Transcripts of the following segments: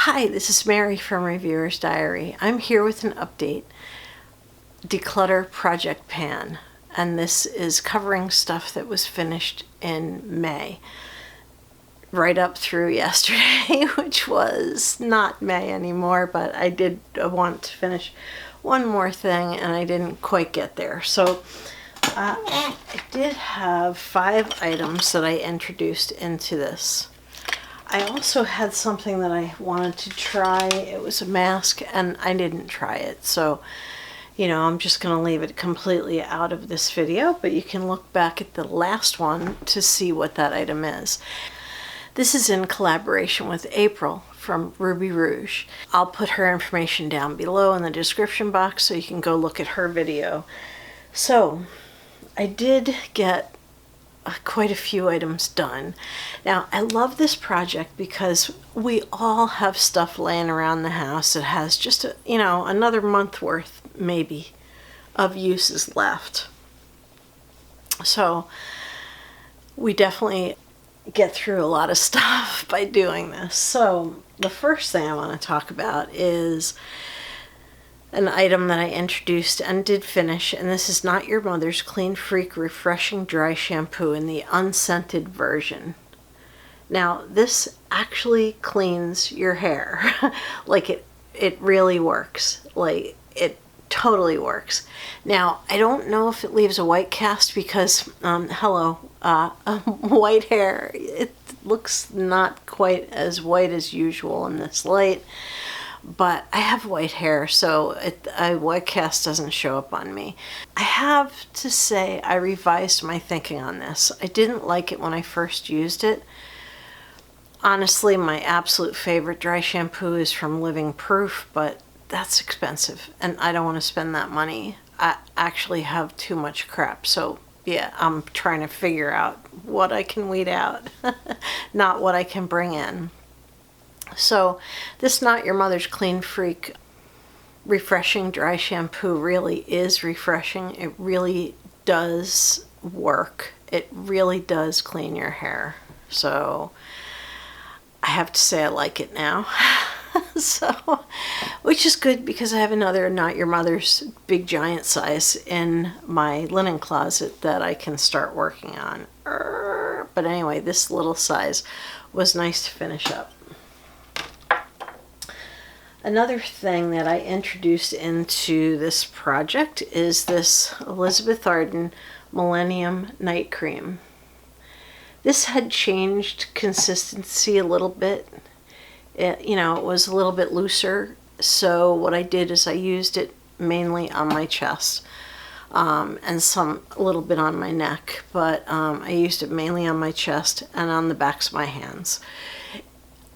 Hi, this is Mary from Reviewer's Diary. I'm here with an update. Declutter Project Pan, and this is covering stuff that was finished in May. Right up through yesterday, which was not May anymore, but I did want to finish one more thing and I didn't quite get there. So I did have 5 items that I introduced into this. I also had something that I wanted to try. It was a mask and I didn't try it. So, you know, I'm just going to leave it completely out of this video, but you can look back at the last one to see what that item is. This is in collaboration with April from Ruby Rouge. I'll put her information down below in the description box so you can go look at her video. So, I did get quite a few items done. Now, I love this project because we all have stuff laying around the house that has just another month worth maybe of uses left. So we definitely get through a lot of stuff by doing this. So the first thing I want to talk about is an item that I introduced and did finish, and this is Not Your Mother's Clean Freak Refreshing Dry Shampoo in the unscented version. Now, this actually cleans your hair. Like it really works. Like it totally works. Now, I don't know if it leaves a white cast because, white hair, it looks not quite as white as usual in this light. But I have white hair, so a white cast doesn't show up on me. I have to say I revised my thinking on this. I didn't like it when I first used it. Honestly, my absolute favorite dry shampoo is from Living Proof, but that's expensive, and I don't want to spend that money. I actually have too much crap, so yeah, I'm trying to figure out what I can weed out, not what I can bring in. So this Not Your Mother's Clean Freak Refreshing Dry Shampoo really is refreshing. It really does work. It really does clean your hair. So I have to say I like it now. So, which is good because I have another Not Your Mother's big giant size in my linen closet that I can start working on. But anyway, this little size was nice to finish up. Another thing that I introduced into this project is this Elizabeth Arden Millennium Night Cream. This had changed consistency a little bit. It was a little bit looser. So what I did is I used it mainly on my chest and a little bit on my neck. But I used it mainly on my chest and on the backs of my hands.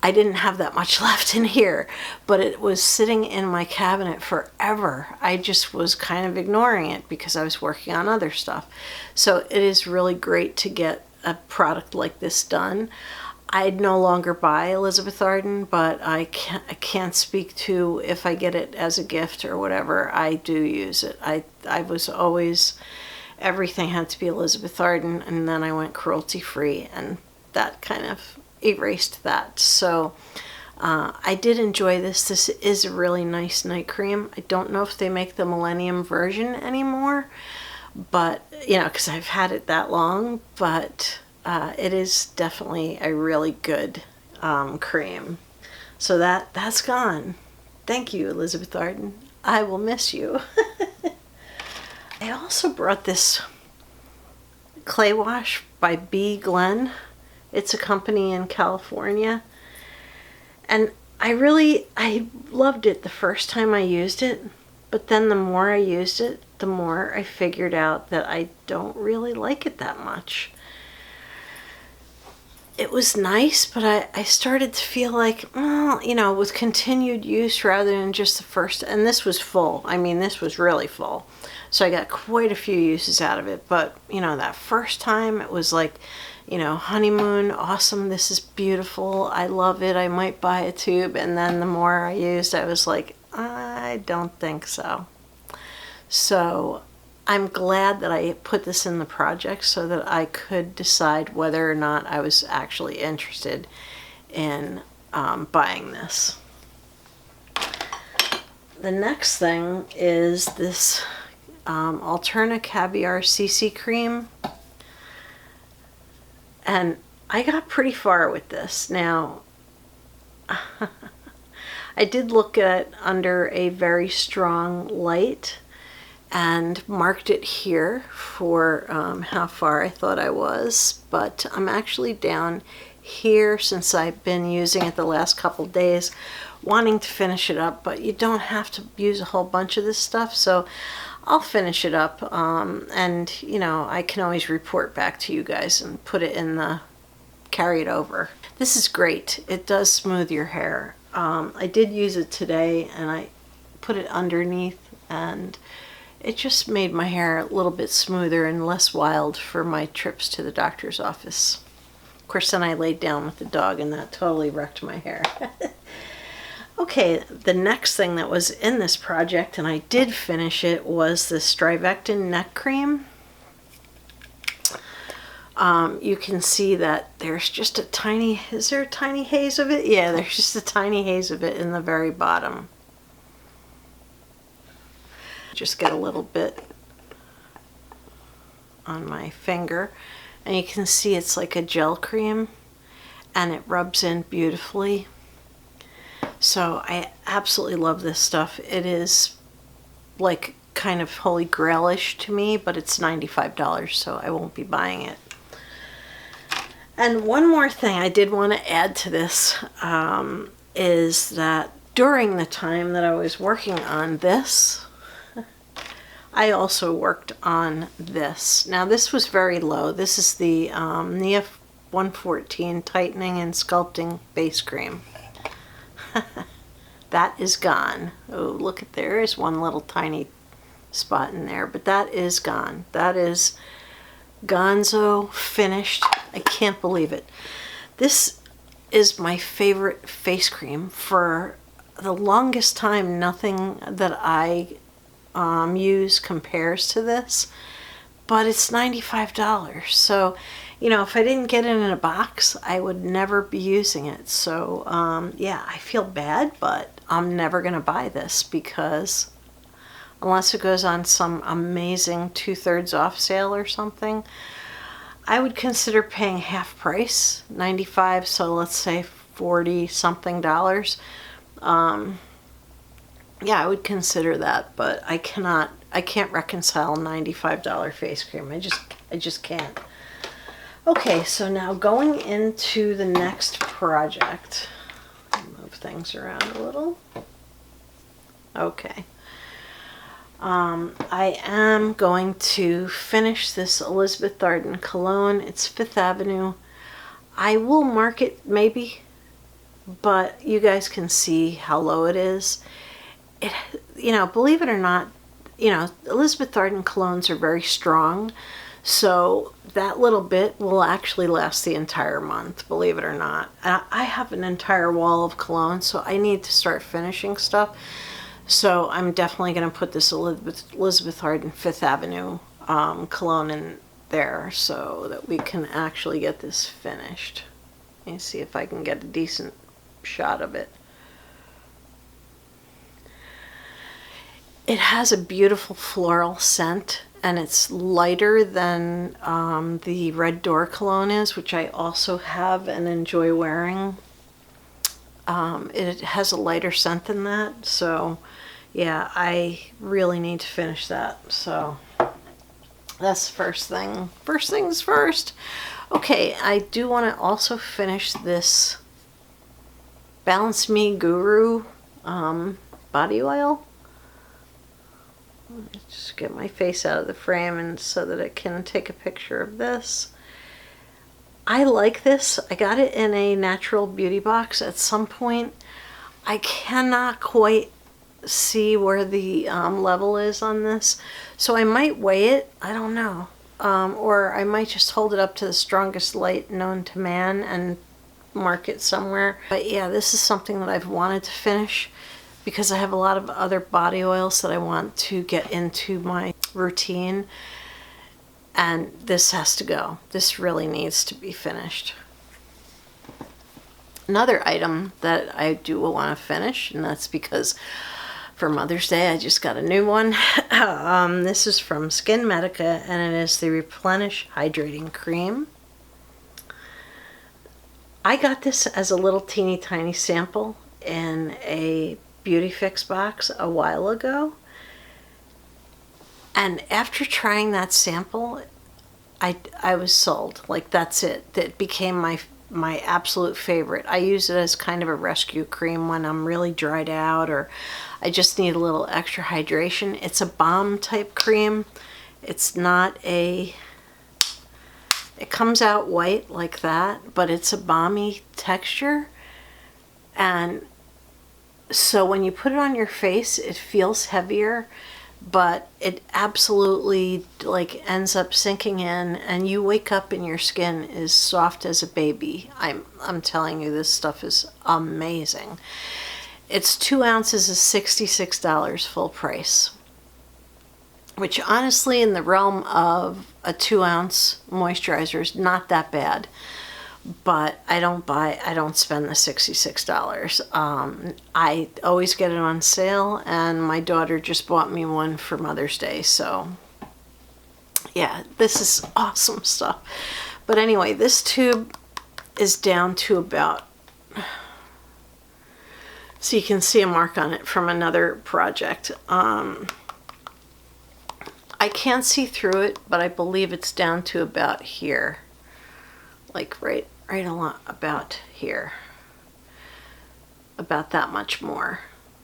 I didn't have that much left in here, but it was sitting in my cabinet forever. I just was kind of ignoring it because I was working on other stuff. So it is really great to get a product like this done. I'd no longer buy Elizabeth Arden, but I can't speak to if I get it as a gift or whatever. I do use it. I was always, everything had to be Elizabeth Arden, and then I went cruelty-free, and that kind of erased that. So I did enjoy this. This is a really nice night cream. I don't know if they make the Millennium version anymore, but because I've had it that long, but it is definitely a really good cream. So that's gone. Thank you, Elizabeth Arden. I will miss you. I also brought this clay wash by b.glen. It's a company in California, and I loved it the first time I used it, but then the more I used it, the more I figured out that I don't really like it that much. It was nice, but I started to feel like, with continued use rather than just the first, and this was full. I mean, this was really full. So I got quite a few uses out of it, but, that first time it was like, honeymoon, awesome, this is beautiful, I love it, I might buy a tube, and then the more I used, I was like, I don't think so. So I'm glad that I put this in the project so that I could decide whether or not I was actually interested in buying this. The next thing is this Alterna Caviar CC cream. And I got pretty far with this. Now, I did look at under a very strong light and marked it here for how far I thought I was, but I'm actually down here since I've been using it the last couple days, wanting to finish it up, but you don't have to use a whole bunch of this stuff, so I'll finish it up, and you know, I can always report back to you guys and put it in the, carry it over. This is great. It does smooth your hair. I did use it today and I put it underneath, and it just made my hair a little bit smoother and less wild for my trips to the doctor's office. Of course, then I laid down with the dog and that totally wrecked my hair. Okay, the next thing that was in this project, and I did finish it, was the Strivectin neck cream. You can see that there's just a tiny, is there a tiny haze of it? Yeah, there's just a tiny haze of it in the very bottom. Just get a little bit on my finger, and you can see it's like a gel cream, and it rubs in beautifully. So I absolutely love this stuff. It is like kind of holy grailish to me, but it's $95, so I won't be buying it. And one more thing I did want to add to this is that during the time that I was working on this, I also worked on this. Now this was very low. This is the Nia 114 Tightening and Sculpting Base Cream. That is gone. Oh, look at, there is one little tiny spot in there, but that is gone. That is gonzo, finished. I can't believe it. This is my favorite face cream. For the longest time, nothing that I use compares to this, but it's $95. So, you know, if I didn't get it in a box, I would never be using it. So, yeah, I feel bad, but I'm never going to buy this because unless it goes on some amazing 2/3 off sale or something, I would consider paying half price, $95, so let's say $40 something. Yeah, I would consider that, but I can't reconcile $95 face cream. I just can't. Okay, so now going into the next project. Move things around a little. Okay. I am going to finish this Elizabeth Arden cologne. It's 5th Avenue. I will mark it maybe, but you guys can see how low it is. It, you know, believe it or not, you know, Elizabeth Arden colognes are very strong, so that little bit will actually last the entire month, believe it or not. I have an entire wall of cologne, so I need to start finishing stuff. So I'm definitely going to put this Elizabeth Arden 5th Avenue cologne in there so that we can actually get this finished. Let me see if I can get a decent shot of it. It has a beautiful floral scent, and it's lighter than the Red Door cologne is, which I also have and enjoy wearing. It has a lighter scent than that, so yeah, I really need to finish that. So that's the first thing. First things first. Okay, I do want to also finish this BalancedGuru body oil. Just get my face out of the frame and so that I can take a picture of this. I like this. I got it in a natural beauty box at some point. I cannot quite see where the level is on this, so I might weigh it. I don't know. Or I might just hold it up to the strongest light known to man and mark it somewhere. But yeah, this is something that I've wanted to finish because I have a lot of other body oils that I want to get into my routine, and this has to go. This really needs to be finished. Another item that I do want to finish, and that's because for Mother's Day. I just got a new one. This is from SkinMedica, and it is the Replenish Hydrating Cream. I got this as a little teeny tiny sample in a Beauty Fix box a while ago. And after trying that sample, I was sold. Like, that's it. That became my absolute favorite. I use it as kind of a rescue cream when I'm really dried out or I just need a little extra hydration. It's a balm type cream. It's not a... It comes out white like that, but it's a balmy texture. And so when you put it on your face, it feels heavier, but it absolutely like ends up sinking in, and you wake up and your skin is soft as a baby. I'm telling you, this stuff is amazing. It's 2 ounces is $66 full price, which honestly in the realm of a 2-ounce moisturizer is not that bad. But I don't spend the $66. I always get it on sale, and my daughter just bought me one for Mother's Day. So yeah, this is awesome stuff. But anyway, this tube is down to about, so you can see a mark on it from another project. I can't see through it, but I believe it's down to about here. Like right along about here, about that much more.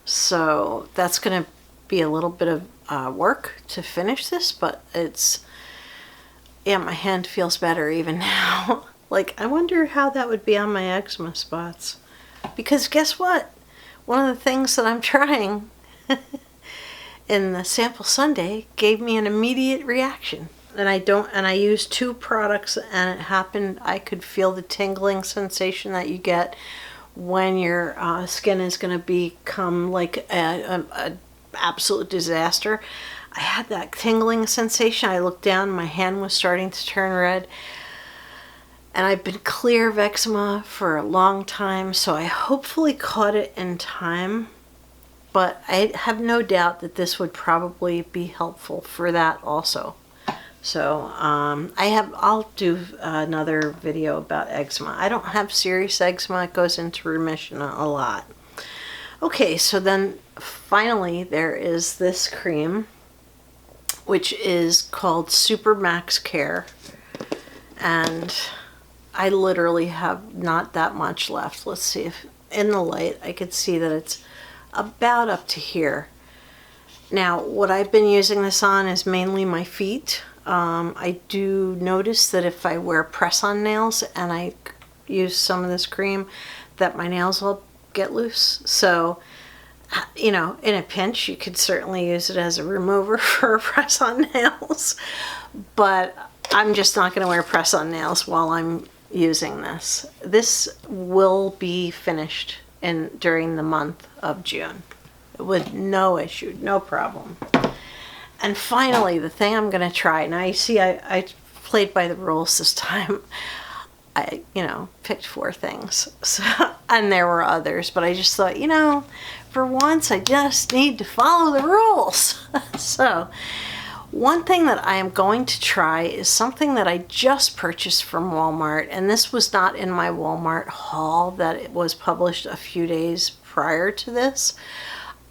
So that's going to be a little bit of work to finish this, but it's, yeah, my hand feels better even now. Like, I wonder how that would be on my eczema spots, because guess what, one of the things that I'm trying in the sample sundae gave me an immediate reaction. And I used 2 products, and it happened, I could feel the tingling sensation that you get when your skin is going to become like a absolute disaster. I had that tingling sensation. I looked down, my hand was starting to turn red. And I've been clear of eczema for a long time, so I hopefully caught it in time. But I have no doubt that this would probably be helpful for that also. So I'll do another video about eczema. I don't have serious eczema. It goes into remission a lot. Okay, so then finally there is this cream, which is called Super Max Care. And I literally have not that much left. Let's see if in the light I could see that it's about up to here. Now, what I've been using this on is mainly my feet. I do notice that if I wear press-on nails and I use some of this cream, that my nails will get loose. So, you know, in a pinch, you could certainly use it as a remover for press-on nails. But I'm just not going to wear press-on nails while I'm using this. This will be finished during the month of June with no issue, no problem. And finally, the thing I'm going to try. Now, you see, I played by the rules this time. I, picked 4 things. So, and there were others, but I just thought, for once, I just need to follow the rules. So, one thing that I am going to try is something that I just purchased from Walmart. And this was not in my Walmart haul that it was published a few days prior to this.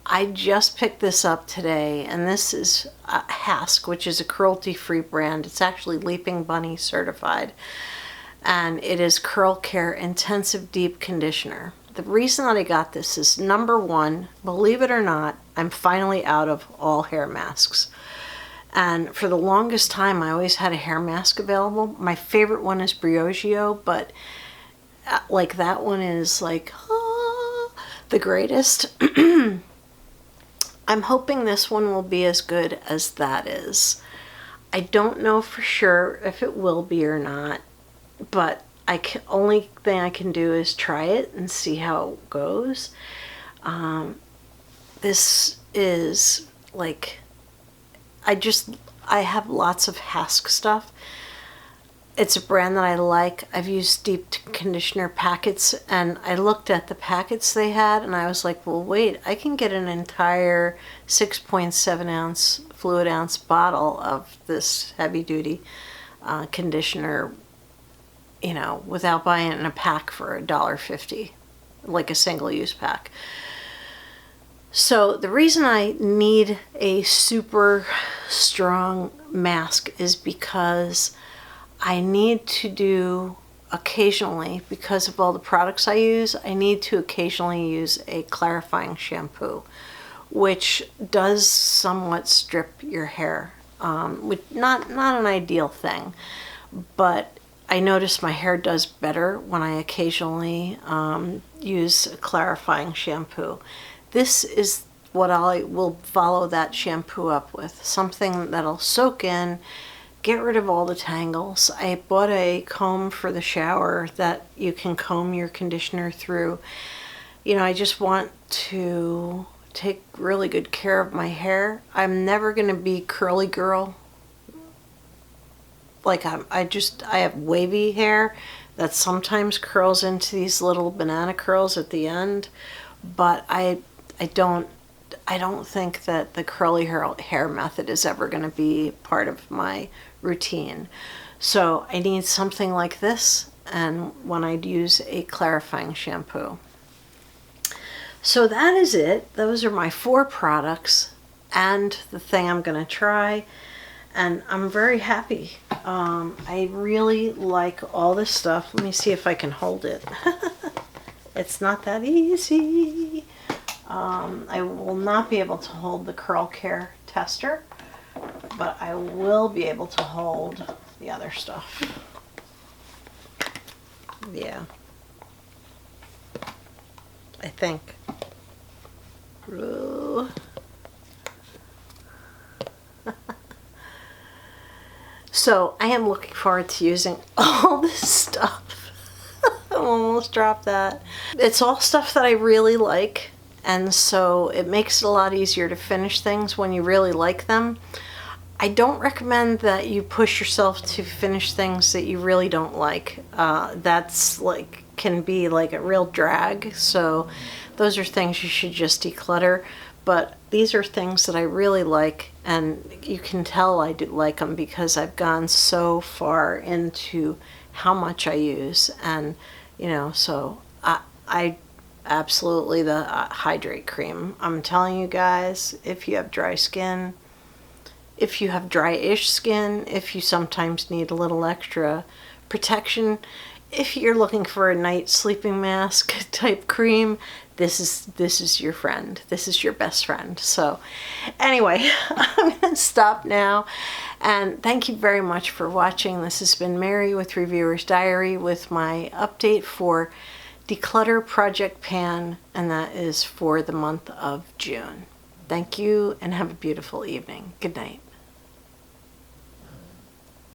I just picked this up today, and this is Hask, which is a cruelty-free brand. It's actually Leaping Bunny certified, and it is Curl Care Intensive Deep Conditioner. The reason that I got this is, number one, believe it or not, I'm finally out of all hair masks. And for the longest time, I always had a hair mask available. My favorite one is Briogeo, but like that one is like the greatest. I'm hoping this one will be as good as that is. I don't know for sure if it will be or not, but only thing I can do is try it and see how it goes. This is like, I have lots of Hask stuff, It's a brand that I like. I've used deep conditioner packets, and I looked at the packets they had and I was like, well, wait, I can get an entire 6.7 ounce fluid ounce bottle of this heavy duty conditioner, you know, without buying it in a pack for $1.50, like a single use pack. So the reason I need a super strong mask is because I need to do occasionally, because of all the products I use, I need to occasionally use a clarifying shampoo, which does somewhat strip your hair, which not an ideal thing, but I notice my hair does better when I occasionally use a clarifying shampoo. This is what I will follow that shampoo up with, something that'll soak in, get rid of all the tangles. I bought a comb for the shower that you can comb your conditioner through. You know, I just want to take really good care of my hair. I'm never going to be curly girl. Like I have wavy hair that sometimes curls into these little banana curls at the end, but I don't think that the curly hair method is ever going to be part of my routine. So I need something like this, and when I use a clarifying shampoo. So that is it. Those are my 4 products and the thing I'm going to try, and I'm very happy. I really like all this stuff. Let me see if I can hold it. It's not that easy. I will not be able to hold the curl care tester, but I will be able to hold the other stuff. Yeah, I think. Ooh. So I am looking forward to using all this stuff. I almost dropped that. It's all stuff that I really like, and so it makes it a lot easier to finish things when you really like them. I don't recommend that you push yourself to finish things that you really don't like. That's like, can be like a real drag. So those are things you should just declutter. But these are things that I really like, and you can tell I do like them because I've gone so far into how much I use. And, you know, so I absolutely the Hydrate cream. I'm telling you guys, if you have dry skin, if you have dry-ish skin, if you sometimes need a little extra protection, if you're looking for a night sleeping mask type cream, this is your friend. This is your best friend. So anyway, I'm going to stop now. And thank you very much for watching. This has been Mary with Reviewer's Diary with my update for Declutter Project Pan, and that is for the month of June. Thank you and have a beautiful evening. Good night.